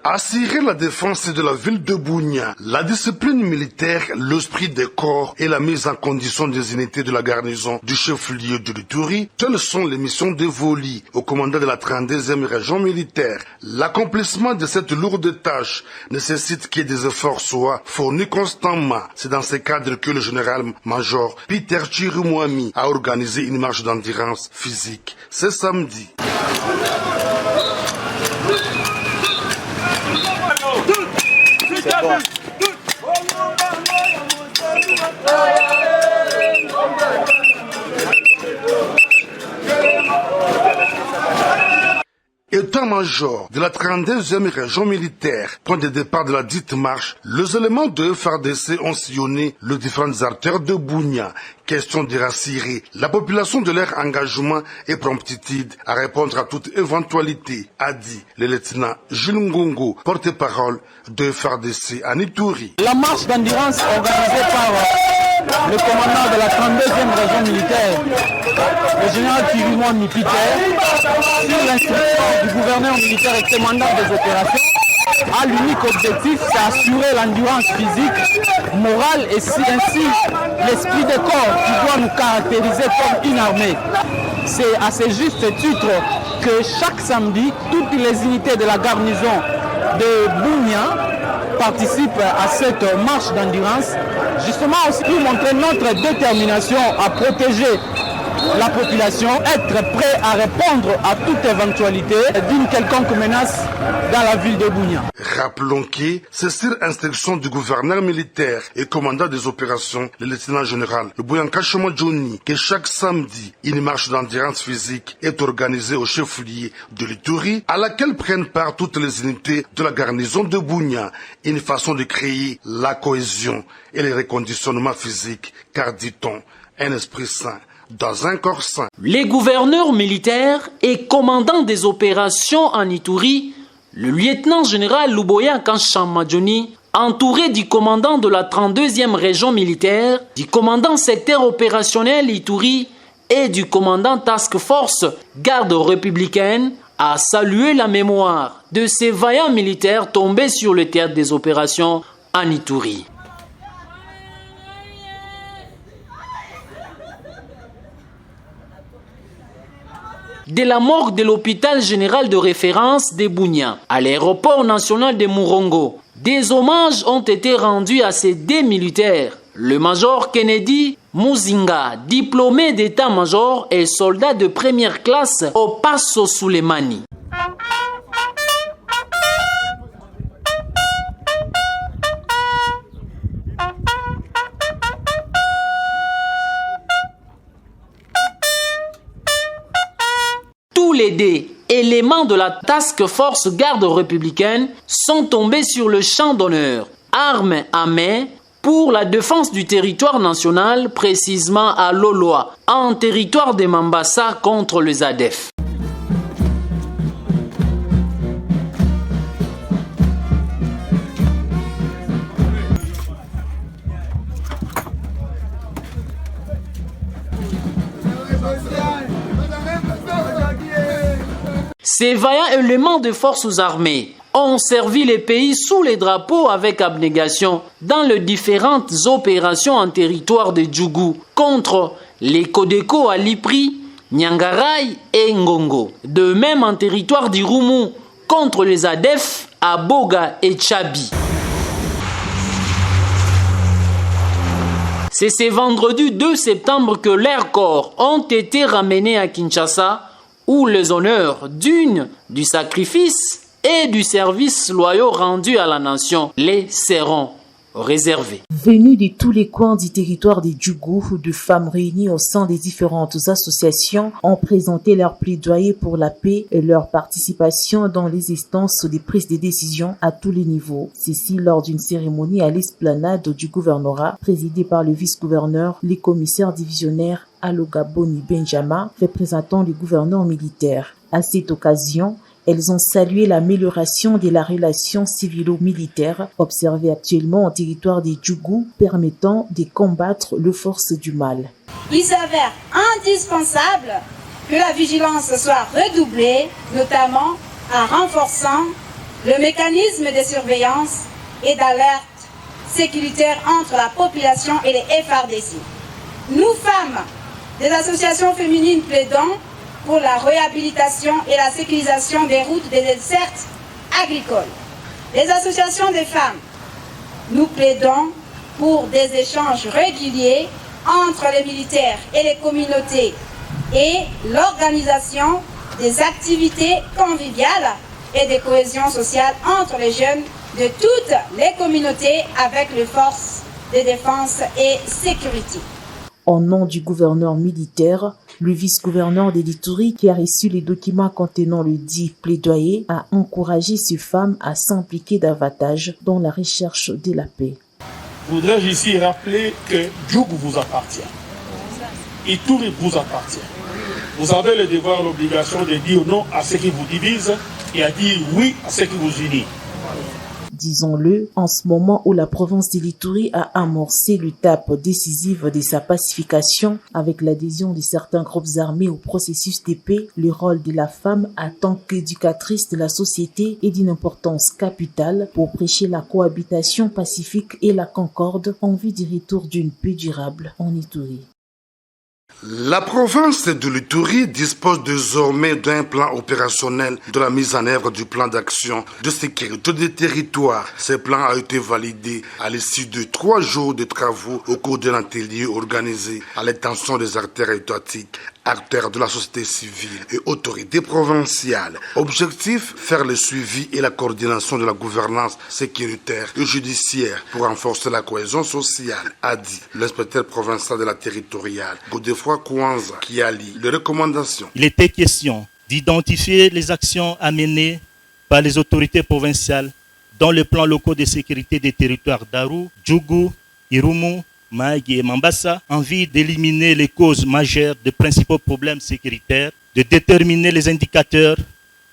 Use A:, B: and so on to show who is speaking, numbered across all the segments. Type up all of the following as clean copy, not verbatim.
A: Assurer la défense de la ville de Bunia, la discipline militaire, l'esprit des corps et la mise en condition des unités de la garnison du chef-lieu de l'Ituri, telles sont les missions dévolues au commandant de la 32e région militaire. L'accomplissement de cette lourde tâche nécessite que des efforts soient fournis constamment. C'est dans ce cadre que le général-major Peter Chirimwami a organisé une marche d'endurance physique ce samedi. État-major de la 32e région militaire, point de départ de la dite marche, les éléments de FARDC ont sillonné les différentes artères de Bunia. Question de rassurer la population de leur engagement et promptitude à répondre à toute éventualité, a dit le lieutenant Jules Ngongo, porte-parole de FARDC à Ituri.
B: La marche d'endurance organisée par le commandant de la 32e région militaire, le général Chirimwami Peter, sur l'instruction du gouverneur militaire et commandant des opérations, a l'unique objectif, c'est assurer l'endurance physique, morale et ainsi l'esprit de corps qui doit nous caractériser comme une armée. C'est à ce juste titre que chaque samedi, toutes les unités de la garnison de Bunia participent à cette marche d'endurance, justement aussi pour montrer notre détermination à protéger la population, être prêt à répondre à toute éventualité d'une quelconque menace dans la ville de Bunia.
A: Rappelons que c'est sur instruction du gouverneur militaire et commandant des opérations, le lieutenant général Boyanka Johnny, que chaque samedi, une marche d'endurance physique est organisée au chef-lieu de l'Ituri, à laquelle prennent part toutes les unités de la garnison de Bunia, une façon de créer la cohésion et le reconditionnement physique, car dit-on, un esprit sain dans un corps sain.
C: Les gouverneurs militaires et commandants des opérations en Ituri, le lieutenant général Luboya Kanshamadjoni, entouré du commandant de la 32e région militaire, du commandant secteur opérationnel Ituri et du commandant Task Force Garde républicaine, a salué la mémoire de ces vaillants militaires tombés sur le théâtre des opérations en Ituri. De la morgue de l'hôpital général de référence de Bunia à l'aéroport national de Murongo, des hommages ont été rendus à ces deux militaires. Le major Kennedy Muzinga, diplômé d'état-major et soldat de première classe au Passo Souleymani. Les deux éléments de la Task Force Garde républicaine sont tombés sur le champ d'honneur, armes à main, pour la défense du territoire national, précisément à Loloa, en territoire de Mambasa contre les ADF. Ces vaillants éléments de forces armées ont servi les pays sous les drapeaux avec abnégation dans les différentes opérations en territoire de Djougou contre les Kodeko à Lipri, Nyangaray et Ngongo. De même en territoire du Roumou contre les ADF à Boga et Tchabi. C'est ce vendredi 2 septembre que leurs corps ont été ramenés à Kinshasa, où les honneurs dignes du sacrifice et du service loyaux rendus à la nation les seront réservés.
D: Venus de tous les coins du territoire des Djougou, de femmes réunies au sein des différentes associations ont présenté leur plaidoyer pour la paix et leur participation dans les instances des prises de décision à tous les niveaux. Ceci lors d'une cérémonie à l'esplanade du gouvernorat présidée par le vice-gouverneur, les commissaires divisionnaires Aloga Boni Benjamin, représentant le gouverneur militaire. À cette occasion, elles ont salué l'amélioration de la relation civilo-militaire observée actuellement au territoire des Djougou, permettant de combattre les forces du mal.
E: Il s'avère indispensable que la vigilance soit redoublée, notamment en renforçant le mécanisme de surveillance et d'alerte sécuritaire entre la population et les FARDC. Nous, femmes des associations féminines, plaidons pour la réhabilitation et la sécurisation des routes des dessertes agricoles. Les associations des femmes, nous plaidons pour des échanges réguliers entre les militaires et les communautés et l'organisation des activités conviviales et de cohésion sociale entre les jeunes de toutes les communautés avec les forces de défense et sécurité.
D: Au nom du gouverneur militaire, le vice-gouverneur de l'Ituri, qui a reçu les documents contenant le dit plaidoyer, a encouragé ces femmes à s'impliquer davantage dans la recherche de la paix.
F: Je voudrais ici rappeler que Djougou vous appartient. Ituri vous appartient. Vous avez le devoir et l'obligation de dire non à ce qui vous divise et à dire oui à ce qui vous unit.
D: Disons-le, en ce moment où la province de l'Ituri a amorcé l'étape décisive de sa pacification avec l'adhésion de certains groupes armés au processus de paix, le rôle de la femme en tant qu'éducatrice de la société est d'une importance capitale pour prêcher la cohabitation pacifique et la concorde en vue du retour d'une paix durable en Ituri.
A: La province de l'Ituri dispose désormais d'un plan opérationnel de la mise en œuvre du plan d'action de sécurité des territoires. Ce plan a été validé à l'issue de 3 jours de travaux au cours d'un atelier organisé à l'intention des acteurs étatiques, acteurs de la société civile et autorités provinciales. Objectif, faire le suivi et la coordination de la gouvernance sécuritaire et judiciaire pour renforcer la cohésion sociale, a dit l'inspecteur provincial de la territoriale, Godefroy Kouanza, qui a lu les recommandations.
G: Il était question d'identifier les actions à mener par les autorités provinciales dans le plan locaux de sécurité des territoires d'Aru, Djougou, Irumu, Mahagi et Mambasa, en vue d'éliminer les causes majeures des principaux problèmes sécuritaires, de déterminer les indicateurs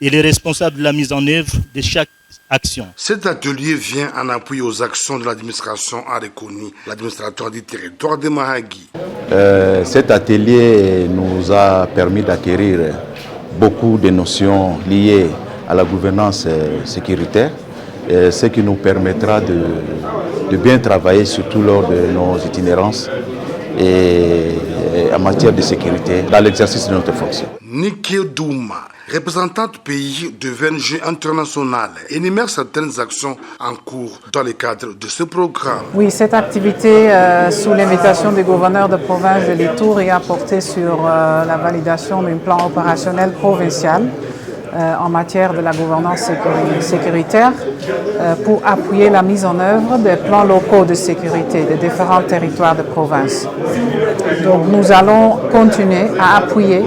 G: et les responsables de la mise en œuvre de chaque action.
A: Cet atelier vient en appui aux actions de l'administration, a reconnu l'administrateur du territoire de Mahagi.
H: Cet atelier nous a permis d'acquérir beaucoup de notions liées à la gouvernance sécuritaire, ce qui nous permettra de bien travailler surtout lors de nos itinérances et en matière de sécurité dans l'exercice de notre fonction.
A: Niki Douma, représentante pays de VNG international, énumère certaines actions en cours dans le cadre de ce programme.
I: Oui, cette activité, sous l'invitation du gouverneur de province de l'Ituri, a porté sur la validation d'un plan opérationnel provincial en matière de la gouvernance sécuritaire pour appuyer la mise en œuvre des plans locaux de sécurité des différents territoires de province. Donc nous allons continuer à appuyer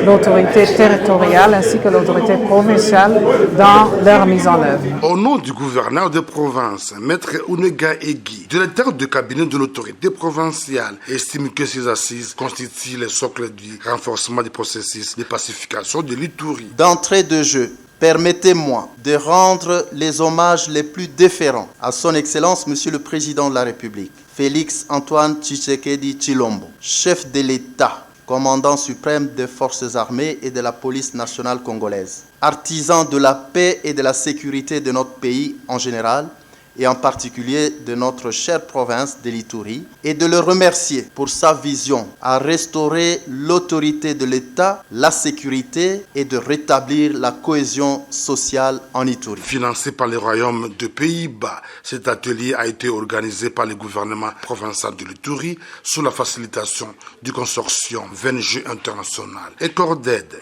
I: l'autorité territoriale ainsi que l'autorité provinciale dans leur mise en œuvre.
A: Au nom du gouverneur de province, Maître Unega Egui, directeur de cabinet de l'autorité provinciale, estime que ces assises constituent le socle du renforcement du processus de pacification de l'Ituri.
J: D'entrée de jeu, permettez-moi de rendre les hommages les plus déférents à son Excellence Monsieur le Président de la République, Félix Antoine Tshisekedi Tshilombo, chef de l'État, commandant suprême des forces armées et de la police nationale congolaise, artisan de la paix et de la sécurité de notre pays en général, et en particulier de notre chère province de l'Ituri, et de le remercier pour sa vision à restaurer l'autorité de l'État, la sécurité et de rétablir la cohésion sociale en Ituri.
A: Financé par le Royaume de Pays-Bas, cet atelier a été organisé par le gouvernement provincial de l'Ituri sous la facilitation du consortium VNG International et Corps d'aide.